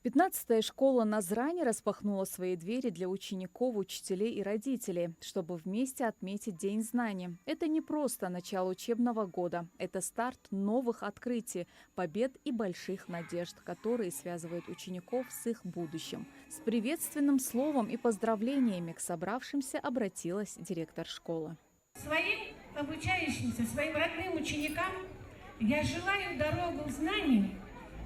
15-я школа Назрани распахнула свои двери для учеников, учителей и родителей, чтобы вместе отметить День знаний. Это не просто начало учебного года, это старт новых открытий, побед и больших надежд, которые связывают учеников с их будущим. С приветственным словом и поздравлениями к собравшимся обратилась директор школы. Своим обучающимся, своим родным ученикам я желаю дорогу знаний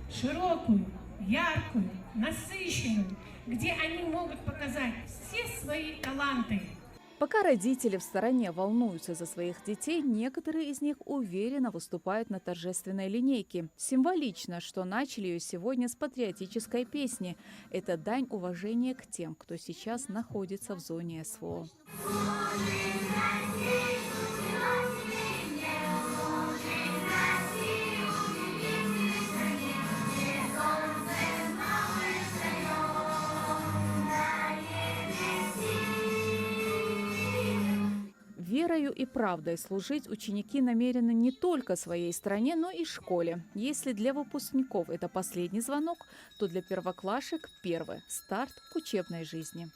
широкую, яркую, насыщенную, где они могут показать все свои таланты. Пока родители в стороне волнуются за своих детей, некоторые из них уверенно выступают на торжественной линейке. Символично, что начали ее сегодня с патриотической песни. Это дань уважения к тем, кто сейчас находится в зоне СВО. Верою и правдой служить ученики намерены не только своей стране, но и школе. Если для выпускников это последний звонок, то для первоклашек – первый – старт к учебной жизни.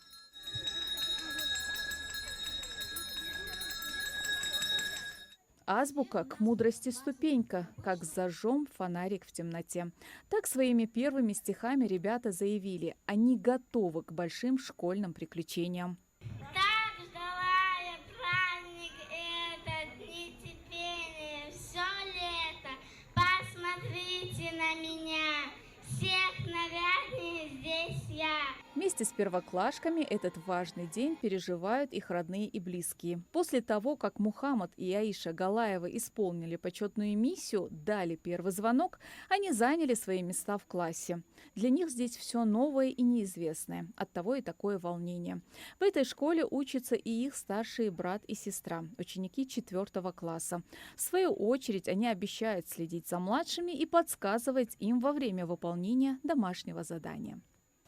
Азбука к мудрости ступенька, как зажжем фонарик в темноте. Так своими первыми стихами ребята заявили, они готовы к большим школьным приключениям. Так ждала я праздник этот, нетерпение, все лето. Посмотрите на меня, всех наряднее здесь я. Вместе с первоклашками этот важный день переживают их родные и близкие. После того, как Мухаммад и Аиша Галаевы исполнили почетную миссию, дали первый звонок, они заняли свои места в классе. Для них здесь все новое и неизвестное. Оттого и такое волнение. В этой школе учатся и их старшие брат и сестра, ученики 4 класса. В свою очередь, они обещают следить за младшими и подсказывать им во время выполнения домашнего задания.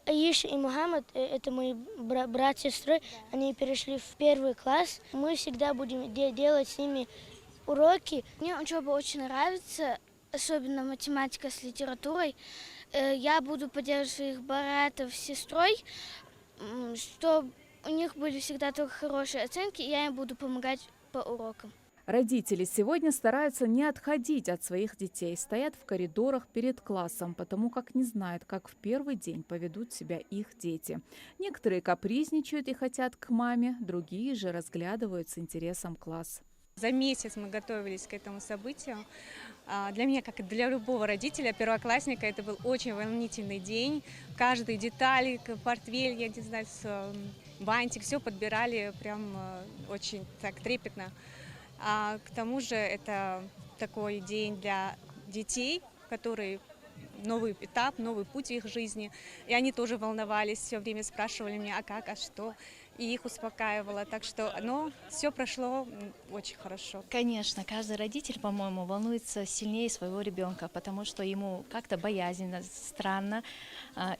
Аиша и Мухаммад, это мои брат и сестры, они перешли в 1 класс. Мы всегда будем делать с ними уроки. Мне учеба очень нравится, особенно математика с литературой. Я буду поддерживать своих братьев с сестрой, чтобы у них были всегда только хорошие оценки, и я им буду помогать по урокам. Родители сегодня стараются не отходить от своих детей, стоят в коридорах перед классом, потому как не знают, как в первый день поведут себя их дети. Некоторые капризничают и хотят к маме, другие же разглядывают с интересом класс. За месяц мы готовились к этому событию. Для меня, как и для любого родителя, первоклассника, это был очень волнительный день. Каждую деталь, портфель, я не знаю, бантик, все подбирали прям очень так трепетно. А к тому же это такой день для детей, которые новый этап, новый путь в их жизни. И они тоже волновались, все время спрашивали меня, а как, а что. И их успокаивало. Так что, все прошло очень хорошо. Конечно, каждый родитель, по-моему, волнуется сильнее своего ребенка, потому что ему как-то боязненно, странно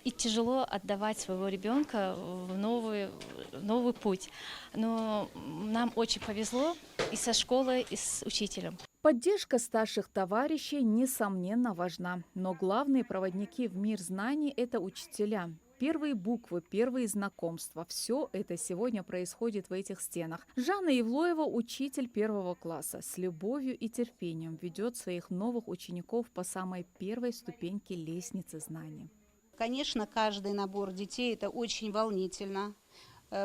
и тяжело отдавать своего ребенка в новый путь. Но нам очень повезло и со школой, и с учителем. Поддержка старших товарищей, несомненно, важна. Но главные проводники в мир знаний – это учителя. Первые буквы, первые знакомства – все это сегодня происходит в этих стенах. Жанна Евлоева, учитель 1 класса, с любовью и терпением ведет своих новых учеников по самой первой ступеньке лестницы знаний. Конечно, каждый набор детей – это очень волнительно.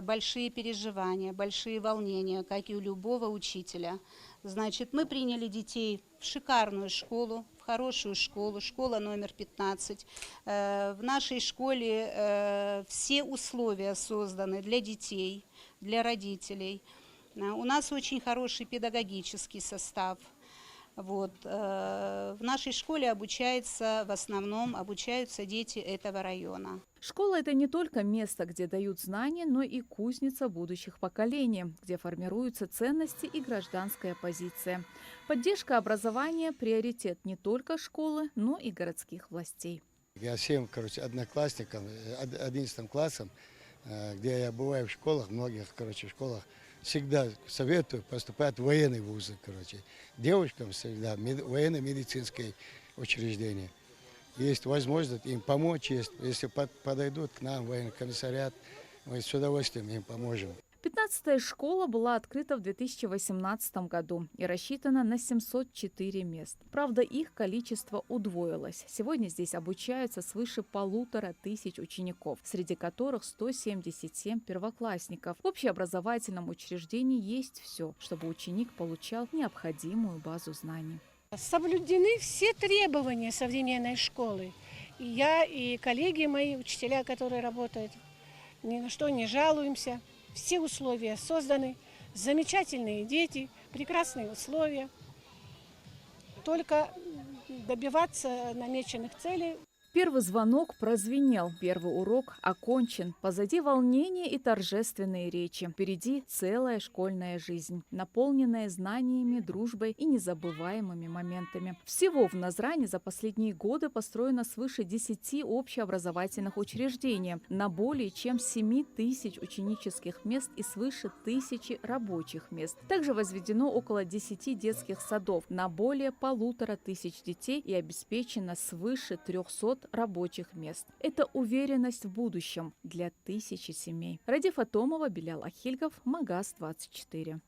Большие переживания, большие волнения, как и у любого учителя. Значит, мы приняли детей в шикарную школу, в хорошую школу, школа номер 15. В нашей школе все условия созданы для детей, для родителей. У нас очень хороший педагогический состав. В нашей школе в основном обучаются дети этого района. Школа – это не только место, где дают знания, но и кузница будущих поколений, где формируются ценности и гражданская позиция. Поддержка образования – приоритет не только школы, но и городских властей. Я всем, одноклассникам, 11 классам, где я бываю в школах, многих, школах, всегда советую поступать в военные вузы, Девушкам всегда военно-медицинское учреждение. есть возможность им помочь, если подойдут к нам в военный комиссариат, мы с удовольствием им поможем. 15-я школа была открыта в 2018 году и рассчитана на 704 мест. Правда, их количество удвоилось. Сегодня здесь обучаются свыше 1500 учеников, среди которых 177 первоклассников. В общеобразовательном учреждении есть все, чтобы ученик получал необходимую базу знаний. Соблюдены все требования современной школы. И я, и коллеги мои, учителя, которые работают, ни на что не жалуемся. Все условия созданы, замечательные дети, прекрасные условия. Только добиваться намеченных целей. Первый звонок прозвенел, первый урок окончен. Позади волнения и торжественные речи. Впереди целая школьная жизнь, наполненная знаниями, дружбой и незабываемыми моментами. Всего в Назране за последние годы построено свыше 10 общеобразовательных учреждений на более чем 7000 ученических мест и свыше 1000 рабочих мест. Также возведено около 10 детских садов на более 1500 детей и обеспечено свыше 300 рабочих мест. Это уверенность в будущем для тысячи семей. Радифа Томова, Белял Ахильгов, Магаз 24.